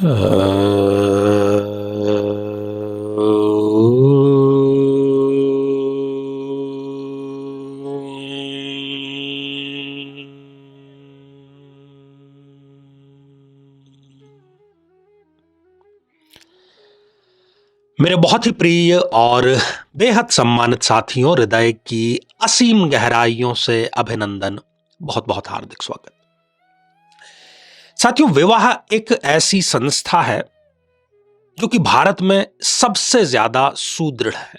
मेरे बहुत ही प्रिय और बेहद सम्मानित साथियों, हृदय की असीम गहराइयों से अभिनंदन, बहुत बहुत हार्दिक स्वागत। साथियों, विवाह एक ऐसी संस्था है जो कि भारत में सबसे ज्यादा सुदृढ़ है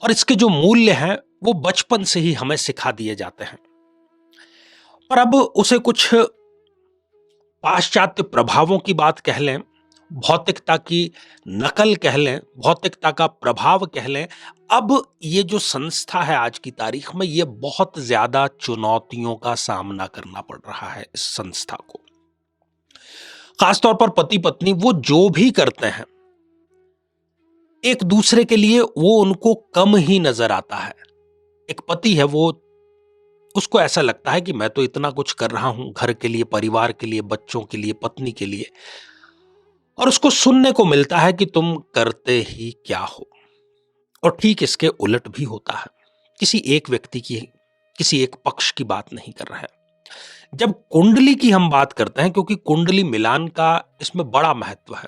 और इसके जो मूल्य हैं वो बचपन से ही हमें सिखा दिए जाते हैं। पर अब उसे कुछ पाश्चात्य प्रभावों की बात कह लें, भौतिकता की नकल कह लें, भौतिकता का प्रभाव कह लें, अब ये जो संस्था है आज की तारीख में, ये बहुत ज्यादा चुनौतियों का सामना करना पड़ रहा है इस संस्था को। खासतौर पर पति पत्नी वो जो भी करते हैं, एक दूसरे के लिए वो उनको कम ही नजर आता है। एक पति है, वो उसको ऐसा लगता है कि मैं तो इतना कुछ कर रहा हूं घर के लिए, परिवार के लिए, बच्चों के लिए, पत्नी के लिए, और उसको सुनने को मिलता है कि तुम करते ही क्या हो। और ठीक इसके उलट भी होता है। किसी एक व्यक्ति की, किसी एक पक्ष की बात नहीं कर रहा है। जब कुंडली की हम बात करते हैं, क्योंकि कुंडली मिलान का इसमें बड़ा महत्व है,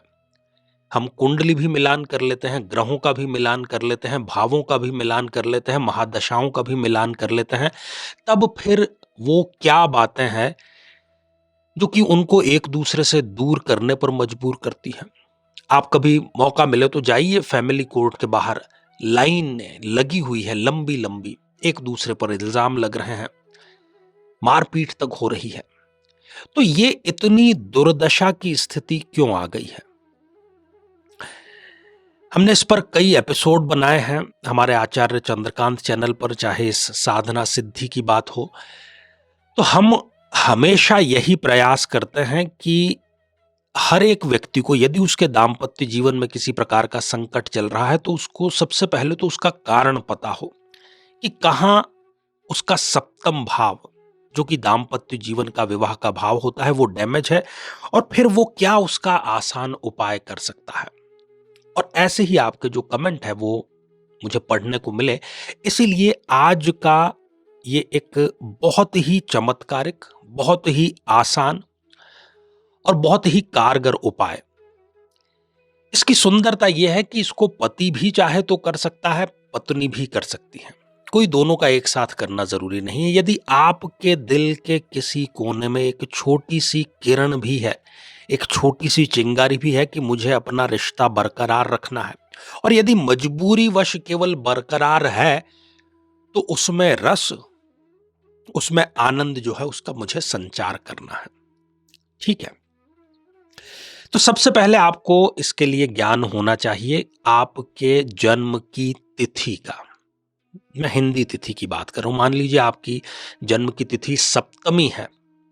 हम कुंडली भी मिलान कर लेते हैं, ग्रहों का भी मिलान कर लेते हैं, भावों का भी मिलान कर लेते हैं, महादशाओं का भी मिलान कर लेते हैं, तब फिर वो क्या बातें हैं जो कि उनको एक दूसरे से दूर करने पर मजबूर करती हैं। आप कभी मौका मिले तो जाइए फैमिली कोर्ट के बाहर, लाइन लगी हुई है लंबी लंबी, एक दूसरे पर इल्जाम लग रहे हैं, मारपीट तक हो रही है। तो ये इतनी दुर्दशा की स्थिति क्यों आ गई है? हमने इस पर कई एपिसोड बनाए हैं हमारे आचार्य चंद्रकांत चैनल पर, चाहे इस साधना सिद्धि की बात हो। तो हम हमेशा यही प्रयास करते हैं कि हर एक व्यक्ति को, यदि उसके दाम्पत्य जीवन में किसी प्रकार का संकट चल रहा है, तो उसको सबसे पहले तो उसका कारण पता हो कि कहां उसका सप्तम भाव, जो कि दाम्पत्य जीवन का, विवाह का भाव होता है, वो डैमेज है, और फिर वो क्या उसका आसान उपाय कर सकता है। और ऐसे ही आपके जो कमेंट है वो मुझे पढ़ने को मिले, इसीलिए आज का ये एक बहुत ही चमत्कारिक, बहुत ही आसान और बहुत ही कारगर उपाय। इसकी सुंदरता यह है कि इसको पति भी चाहे तो कर सकता है, पत्नी भी कर सकती है, कोई दोनों का एक साथ करना जरूरी नहीं है। यदि आपके दिल के किसी कोने में एक छोटी सी किरण भी है, एक छोटी सी चिंगारी भी है कि मुझे अपना रिश्ता बरकरार रखना है, और यदि मजबूरी वश केवल बरकरार है, तो उसमें रस, उसमें आनंद जो है उसका मुझे संचार करना है। ठीक है, तो सबसे पहले आपको इसके लिए ज्ञान होना चाहिए आपके जन्म की तिथि का। मैं हिंदी तिथि की बात कर रहा हूं। मान लीजिए आपकी जन्म की तिथि सप्तमी है,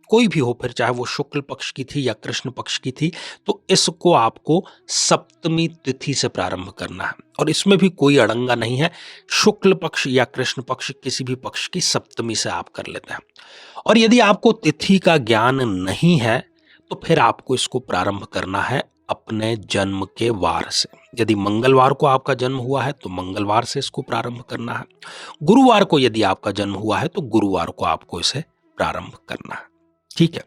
कोई भी हो, फिर चाहे वो शुक्ल पक्ष की थी या कृष्ण पक्ष की थी, तो इसको आपको सप्तमी तिथि से प्रारंभ करना है। और इसमें भी कोई अड़ंगा नहीं है, शुक्ल पक्ष या कृष्ण पक्ष, किसी भी पक्ष की सप्तमी से आप कर लेते हैं। और यदि आपको तिथि का ज्ञान नहीं है, तो फिर आपको इसको प्रारंभ करना है अपने जन्म के वार से। यदि मंगलवार को आपका जन्म हुआ है तो मंगलवार से इसको प्रारंभ करना है। गुरुवार को यदि आपका जन्म हुआ है तो गुरुवार को आपको इसे प्रारंभ करना है। ठीक है,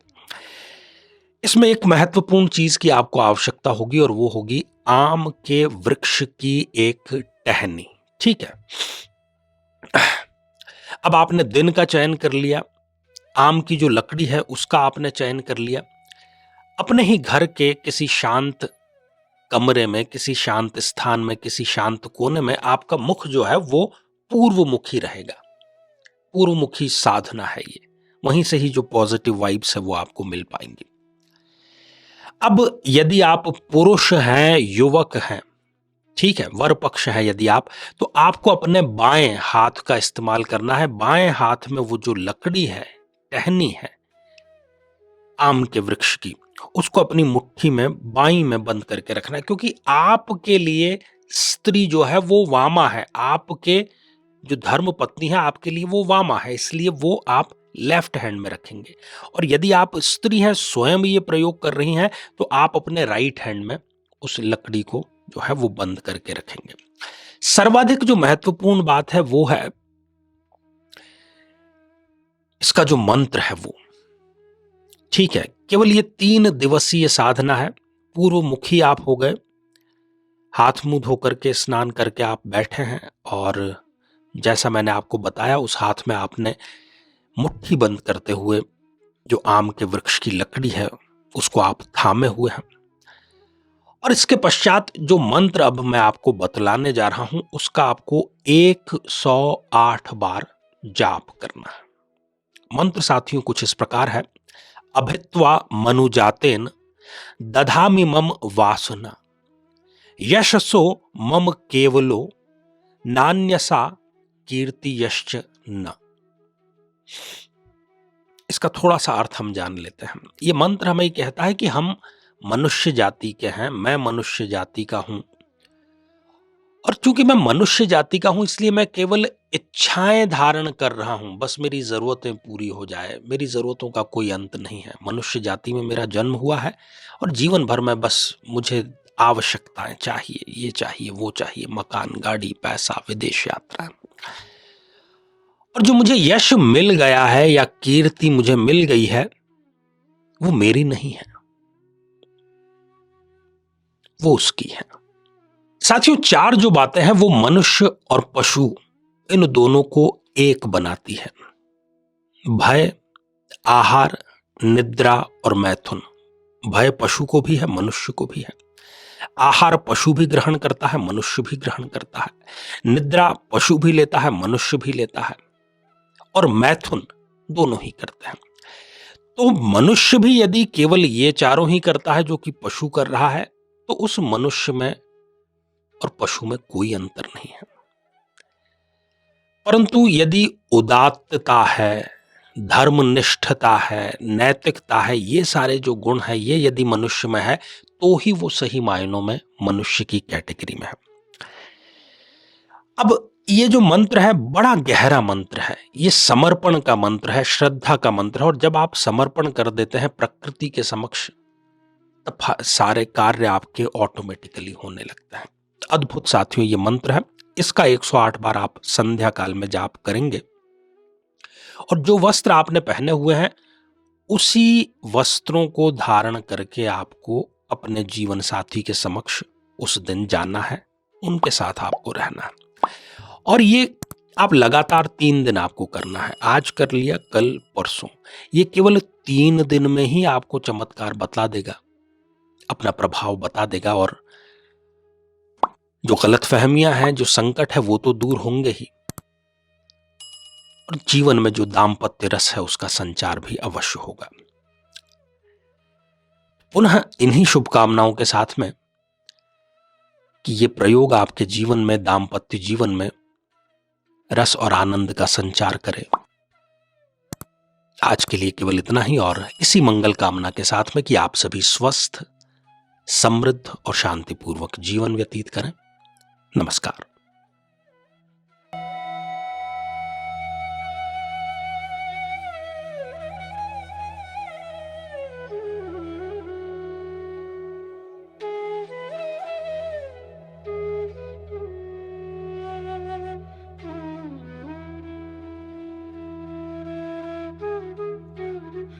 इसमें एक महत्वपूर्ण चीज की आपको आवश्यकता होगी, और वो होगी आम के वृक्ष की एक टहनी। ठीक है, अब आपने दिन का चयन कर लिया, आम की जो लकड़ी है उसका आपने चयन कर लिया। अपने ही घर के किसी शांत कमरे में, किसी शांत स्थान में, किसी शांत कोने में आपका मुख जो है वो पूर्वमुखी रहेगा। पूर्वमुखी साधना है ये, वहीं से ही जो पॉजिटिव वाइब्स है वो आपको मिल पाएंगी। अब यदि आप पुरुष हैं, युवक हैं, ठीक है, वर पक्ष है यदि आप, तो आपको अपने बाएं हाथ का इस्तेमाल करना है। बाएं हाथ में वो जो लकड़ी है, टहनी है आम के वृक्ष की, उसको अपनी मुट्ठी में बाई में बंद करके रखना है, क्योंकि आपके लिए स्त्री जो है वो वामा है, आपके जो धर्म पत्नी है आपके लिए वो वामा है, इसलिए वो आप लेफ्ट हैंड में रखेंगे। और यदि आप स्त्री हैं, स्वयं ये प्रयोग कर रही हैं, तो आप अपने राइट हैंड में उस लकड़ी को जो है वो बंद करके रखेंगे। सर्वाधिक जो महत्वपूर्ण बात है वो है इसका जो मंत्र है वो। ठीक है, केवल ये 3 दिवसीय साधना है। पूर्व मुखी आप हो गए, हाथ मुंह धो करके स्नान करके आप बैठे हैं, और जैसा मैंने आपको बताया उस हाथ में आपने मुट्ठी बंद करते हुए जो आम के वृक्ष की लकड़ी है उसको आप थामे हुए हैं। और इसके पश्चात जो मंत्र अब मैं आपको बतलाने जा रहा हूं उसका आपको 108 बार जाप करना है। मंत्र साथियों कुछ इस प्रकार है। अभित्वा मनुजातेन दधामि मम वासना, यशसो मम केवलो नान्यसा कीर्ति यश्च न। इसका थोड़ा सा अर्थ हम जान लेते हैं। ये मंत्र हमें कहता है कि हम मनुष्य जाति के हैं, मैं मनुष्य जाति का हूं, और चूंकि मैं मनुष्य जाति का हूं इसलिए मैं केवल इच्छाएं धारण कर रहा हूं, बस मेरी जरूरतें पूरी हो जाए, मेरी जरूरतों का कोई अंत नहीं है। मनुष्य जाति में मेरा जन्म हुआ है और जीवन भर में बस मुझे आवश्यकताएं चाहिए, ये चाहिए, वो चाहिए, मकान, गाड़ी, पैसा, विदेश यात्रा। और जो मुझे यश मिल गया है या कीर्ति मुझे मिल गई है वो मेरी नहीं है, वो उसकी है। साथियों, 4 जो बातें हैं वो मनुष्य और पशु इन दोनों को एक बनाती है। भय, आहार, निद्रा और मैथुन। भय पशु को भी है, मनुष्य को भी है। आहार पशु भी ग्रहण करता है, मनुष्य भी ग्रहण करता है। निद्रा पशु भी लेता है, मनुष्य भी लेता है। और मैथुन दोनों ही करते हैं। तो मनुष्य भी यदि केवल ये चारों ही करता है जो कि पशु कर रहा है, तो उस मनुष्य में और पशु में कोई अंतर नहीं है। परंतु यदि उदात्तता है, धर्मनिष्ठता है, नैतिकता है, ये सारे जो गुण है ये यदि मनुष्य में है तो ही वो सही मायनों में मनुष्य की कैटेगरी में है। अब ये जो मंत्र है बड़ा गहरा मंत्र है, ये समर्पण का मंत्र है, श्रद्धा का मंत्र है। और जब आप समर्पण कर देते हैं प्रकृति के समक्ष तब सारे कार्य आपके ऑटोमेटिकली होने लगते हैं। अद्भुत साथियों ये मंत्र है, इसका 108 बार आप संध्या काल में जाप करेंगे। और जो वस्त्र आपने पहने हुए हैं उसी वस्त्रों को धारण करके आपको अपने जीवन साथी के समक्ष उस दिन जाना है, उनके साथ आपको रहना है। और ये आप लगातार 3 दिन आपको करना है। आज कर लिया, कल, परसों। ये केवल 3 दिन में ही आपको चमत्कार बतला देगा, अपना प्रभाव बता देगा। और जो गलतफहमियां हैं, जो संकट है वो तो दूर होंगे ही, और जीवन में जो दाम्पत्य रस है उसका संचार भी अवश्य होगा। पुनः इन्हीं शुभकामनाओं के साथ में कि ये प्रयोग आपके जीवन में, दाम्पत्य जीवन में रस और आनंद का संचार करे। आज के लिए केवल इतना ही, और इसी मंगल कामना के साथ में कि आप सभी स्वस्थ, समृद्ध और शांतिपूर्वक जीवन व्यतीत करें। नमस्कार।